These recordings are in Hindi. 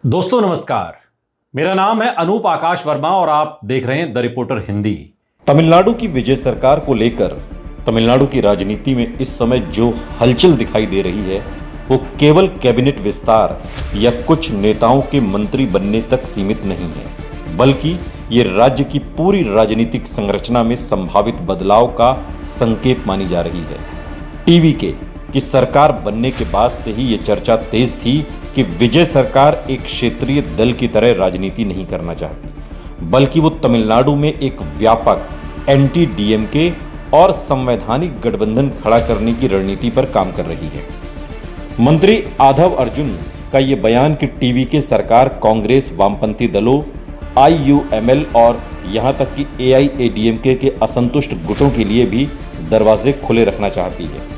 दोस्तों नमस्कार। मेरा नाम है अनूप आकाश वर्मा और आप देख रहे हैं द रिपोर्टर हिंदी। तमिलनाडु की विजय सरकार को लेकर तमिलनाडु की राजनीति में इस समय जो हलचल दिखाई दे रही है वो केवल कैबिनेट विस्तार या कुछ नेताओं के मंत्री बनने तक सीमित नहीं है, बल्कि ये राज्य की पूरी राजनीतिक संरचना में संभावित बदलाव का संकेत मानी जा रही है। टीवी की सरकार बनने के बाद से ही ये चर्चा तेज थी कि विजय सरकार एक क्षेत्रीय दल की तरह राजनीति नहीं करना चाहती, बल्कि वो तमिलनाडु में एक व्यापक एंटी डीएमके और संवैधानिक गठबंधन खड़ा करने की रणनीति पर काम कर रही है। मंत्री आधव अर्जुन का ये बयान कि टीवी के सरकार कांग्रेस, वामपंथी दलों, आईयूएमएल और यहां तक कि एआईएडीएमके के असंतुष्ट गुटों के लिए भी दरवाजे खुले रखना चाहती है,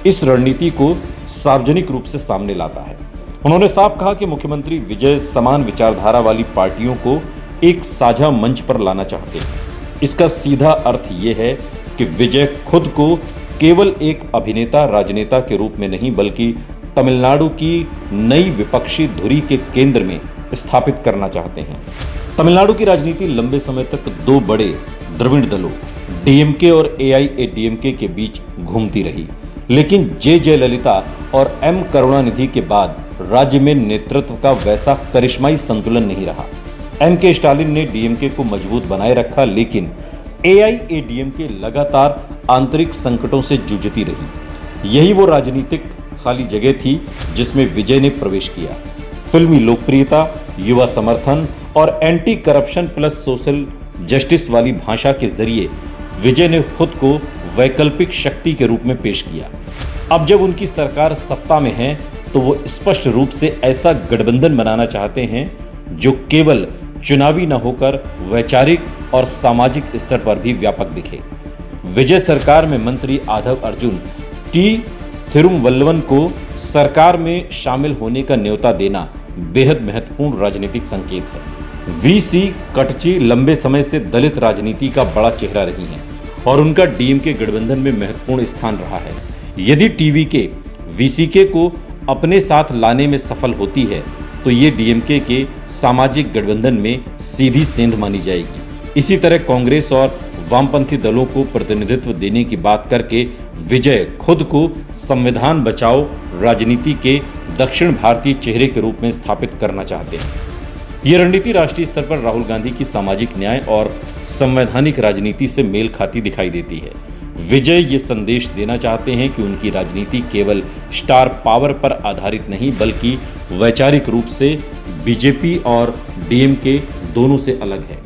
इस रणनीति को सार्वजनिक रूप से सामने लाता है। उन्होंने साफ कहा कि मुख्यमंत्री विजय समान विचारधारा वाली पार्टियों को एक साझा मंच पर लाना चाहते हैं। इसका सीधा अर्थ यह है कि विजय खुद को केवल एक अभिनेता राजनेता के रूप में नहीं, बल्कि तमिलनाडु की नई विपक्षी धुरी के केंद्र में स्थापित करना चाहते हैं। तमिलनाडु की राजनीति लंबे समय तक दो बड़े द्रविड़ दलों डीएमके और एआईएडीएमके के बीच घूमती रही, लेकिन जे जयललिता और एम करुणानिधि के बाद राज्य में नेतृत्व का वैसा करिश्माई संतुलन नहीं रहा। एम के स्टालिन ने डीएमके को मजबूत बनाए रखा, लेकिन एआईएडीएमके लगातार आंतरिक संकटों से जूझती रही। यही वो राजनीतिक खाली जगह थी जिसमें विजय ने प्रवेश किया। फिल्मी लोकप्रियता, युवा समर्थन और anti corruption plus social justice वाली भाषा के जरिए विजय ने खुद को वैकल्पिक शक्ति के रूप में पेश किया। अब जब उनकी सरकार सत्ता में है तो वो स्पष्ट रूप से ऐसा गठबंधन बनाना चाहते हैं जो केवल चुनावी न होकर वैचारिक और सामाजिक स्तर पर भी व्यापक दिखे। विजय सरकार में मंत्री आधव अर्जुन टी थिरुवल्लवन को सरकार में शामिल होने का न्योता देना बेहद महत्वपूर्ण राजनीतिक संकेत है। वीसी कटची लंबे समय से दलित राजनीति का बड़ा चेहरा रही हैं और उनका डीएमके गठबंधन में महत्वपूर्ण स्थान रहा है। यदि टीवी के वीसीके को अपने साथ लाने में सफल होती है तो ये डीएमके के सामाजिक गठबंधन में सीधी सेंध मानी जाएगी। इसी तरह कांग्रेस और वामपंथी दलों को प्रतिनिधित्व देने की बात करके विजय खुद को संविधान बचाओ राजनीति के दक्षिण भारतीय चेहरे के रूप में स्थापित करना चाहते हैं। ये रणनीति राष्ट्रीय स्तर पर राहुल गांधी की सामाजिक न्याय और संवैधानिक राजनीति से मेल खाती दिखाई देती है। विजय ये संदेश देना चाहते हैं कि उनकी राजनीति केवल स्टार पावर पर आधारित नहीं, बल्कि वैचारिक रूप से बीजेपी और डीएमके दोनों से अलग है।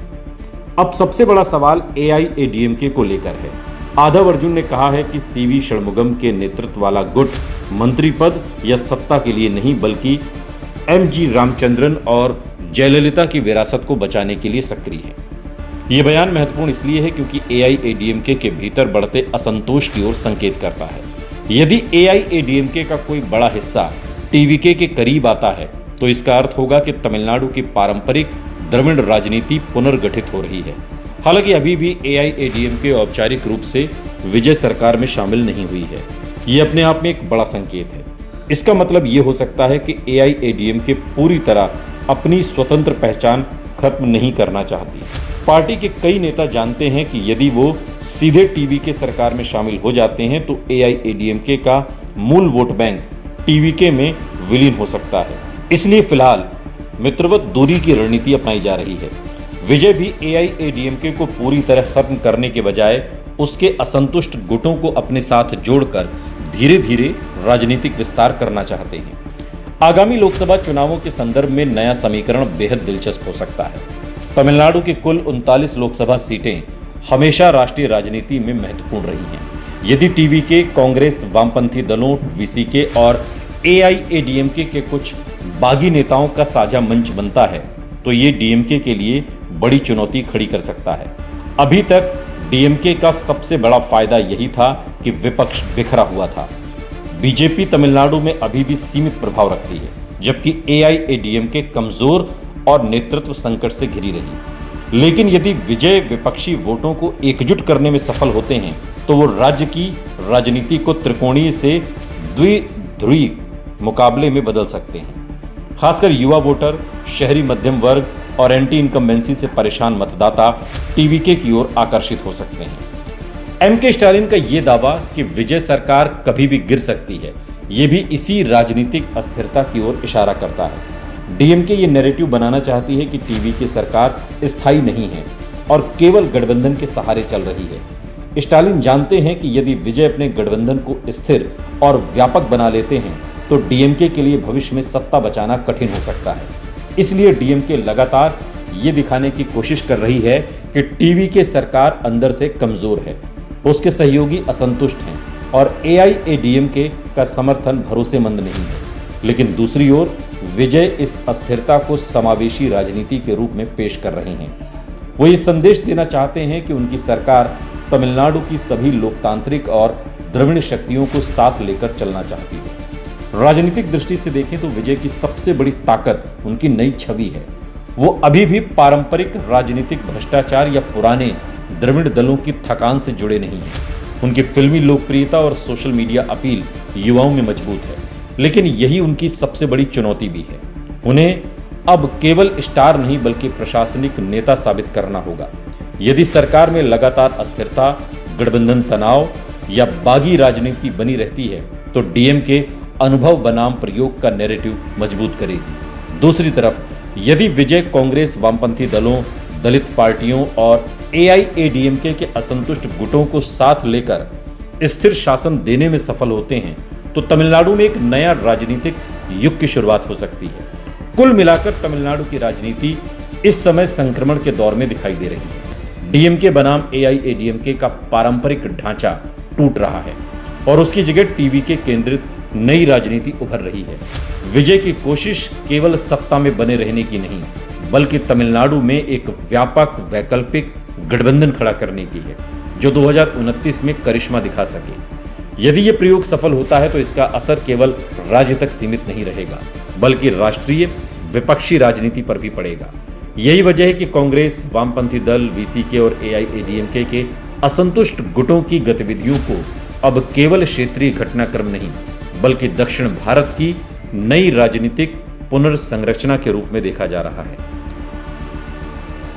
अब सबसे बड़ा सवाल एआईएडीएमके को लेकर है। आधव अर्जुन ने कहा है कि सीवी षणमुगम के नेतृत्व वाला गुट मंत्री पद या सत्ता के लिए नहीं, बल्कि एमजी रामचंद्रन और जयललिता की विरासत को बचाने के लिए सक्रिय है। ये बयान महत्वपूर्ण इसलिए है क्योंकि एआईएडीएमके के भीतर बढ़ते असंतोष की ओर संकेत करता है। यदि एआईएडीएमके का कोई बड़ा हिस्सा टीवीके के करीब आता है तो इसका अर्थ होगा कि तमिलनाडु की पारंपरिक द्रविड़ राजनीति पुनर्गठित हो रही है। हालांकि अभी भी एआईएडीएमके औपचारिक रूप से विजय सरकार में शामिल नहीं हुई है। ये अपने आप में एक बड़ा संकेत है। इसका मतलब ये हो सकता है कि एआईएडीएमके पूरी तरह अपनी स्वतंत्र पहचान खत्म नहीं करना चाहती। पार्टी के कई नेता जानते हैं कि यदि वो सीधे टीवी के सरकार में शामिल हो जाते हैं तो एआईएडीएमके का मूल वोट बैंक टीवीके में विलीन हो सकता है। इसलिए फिलहाल मित्रवत दूरी की रणनीति अपनाई जा रही है। विजय भी एआईएडीएमके को पूरी तरह खत्म करने के बजाय उसके असंतुष्ट गुटों को अपने साथ जोड़कर धीरे धीरे राजनीतिक विस्तार करना चाहते हैं। आगामी लोकसभा चुनावों के संदर्भ में नया समीकरण बेहद दिलचस्प हो सकता है। तमिलनाडु की कुल 39 लोकसभा सीटें हमेशा राष्ट्रीय राजनीति में महत्वपूर्ण रही हैं। यदि टीवीके, कांग्रेस, वामपंथी दलों, वीसीके और एआईएडीएमके के कुछ बागी नेताओं का साझा मंच बनता है तो ये डीएमके के लिए बड़ी चुनौती खड़ी कर सकता है। अभी तक डीएमके का सबसे बड़ा फायदा यही था कि विपक्ष बिखरा हुआ था। बीजेपी तमिलनाडु में अभी भी सीमित प्रभाव रखती है, जबकि एआईएडीएमके कमजोर और नेतृत्व संकट से घिरी रही। लेकिन यदि विजय विपक्षी वोटों को एकजुट करने में सफल होते हैं तो वो राज्य की राजनीति को त्रिकोणीय से द्विध्रुवी मुकाबले में बदल सकते हैं। खासकर युवा वोटर, शहरी मध्यम वर्ग और एंटी इनकम्बेंसी से परेशान मतदाता टीवीके की ओर आकर्षित हो सकते हैं। एमके स्टालिन का यह दावा कि विजय सरकार कभी भी गिर सकती है, ये भी इसी राजनीतिक अस्थिरता की ओर इशारा करता है। डीएमके ये नैरेटिव बनाना चाहती है कि टीवीके सरकार स्थायी नहीं है और केवल गठबंधन के सहारे चल रही है। स्टालिन जानते हैं कि यदि विजय अपने गठबंधन को स्थिर और व्यापक बना लेते हैं तो डीएमके के लिए भविष्य में सत्ता बचाना कठिन हो सकता है। इसलिए डीएमके लगातार ये दिखाने की कोशिश कर रही है कि टीवीके सरकार अंदर से कमजोर है, उसके सहयोगी असंतुष्ट हैं और एआईएडीएमके का समर्थन भरोसेमंद नहीं है। लेकिन दूसरी ओर विजय इस अस्थिरता को समावेशी राजनीति के रूप में पेश कर रहे हैं। वो ये संदेश देना चाहते हैं कि उनकी सरकार तमिलनाडु की सभी लोकतांत्रिक और द्रविड़ शक्तियों को साथ लेकर चलना चाहती है। राजनीतिक दृष्टि से देखें तो विजय की सबसे बड़ी ताकत उनकी नई छवि है। वो अभी भी पारंपरिक राजनीतिक भ्रष्टाचार या पुराने द्रविड़ दलों की थकान से जुड़े नहीं हैं। उनकी फिल्मी लोकप्रियता और सोशल मीडिया अपील युवाओं में मजबूत है, लेकिन यही उनकी सबसे बड़ी चुनौती भी है। उन्हें अब केवल स्टार नहीं बल्कि प्रशासनिक नेता साबित करना होगा। यदि सरकार में लगातार अस्थिरता, गठबंधन तनाव या बागी राजनीति बनी रहती है तो डीएमके अनुभव बनाम प्रयोग का नैरेटिव मजबूत करेगी। दूसरी तरफ यदि विजय कांग्रेस, वामपंथी दलों, दलित पार्टियों और एआईएडीएमके के असंतुष्ट गुटों को साथ लेकर स्थिर शासन देने में सफल होते हैं तो तमिलनाडु में एक नया राजनीतिक युग की शुरुआत हो सकती है। कुल मिलाकर तमिलनाडु की राजनीति इस समय संक्रमण के दौर में दिखाई दे रही है। डीएमके बनाम एआईएडीएमके का पारंपरिक ढांचा टूट रहा है और उसकी जगह टीवीके केंद्रित नई राजनीति उभर रही है। विजय की कोशिश केवल सत्ता में बने रहने की नहीं, बल्कि तमिलनाडु में एक व्यापक वैकल्पिक गठबंधन खड़ा करने की है जो 2029 में करिश्मा दिखा सके। यदि यह प्रयोग सफल होता है तो इसका असर केवल राज्य तक सीमित नहीं रहेगा, बल्कि राष्ट्रीय विपक्षी राजनीति पर भी पड़ेगा। यही वजह है कि कांग्रेस, वामपंथी दल, वीसीके और एआईएडीएमके के असंतुष्ट गुटों की गतिविधियों को अब केवल क्षेत्रीय घटनाक्रम नहीं बल्कि दक्षिण भारत की नई राजनीतिक पुनर्संरचना के रूप में देखा जा रहा है।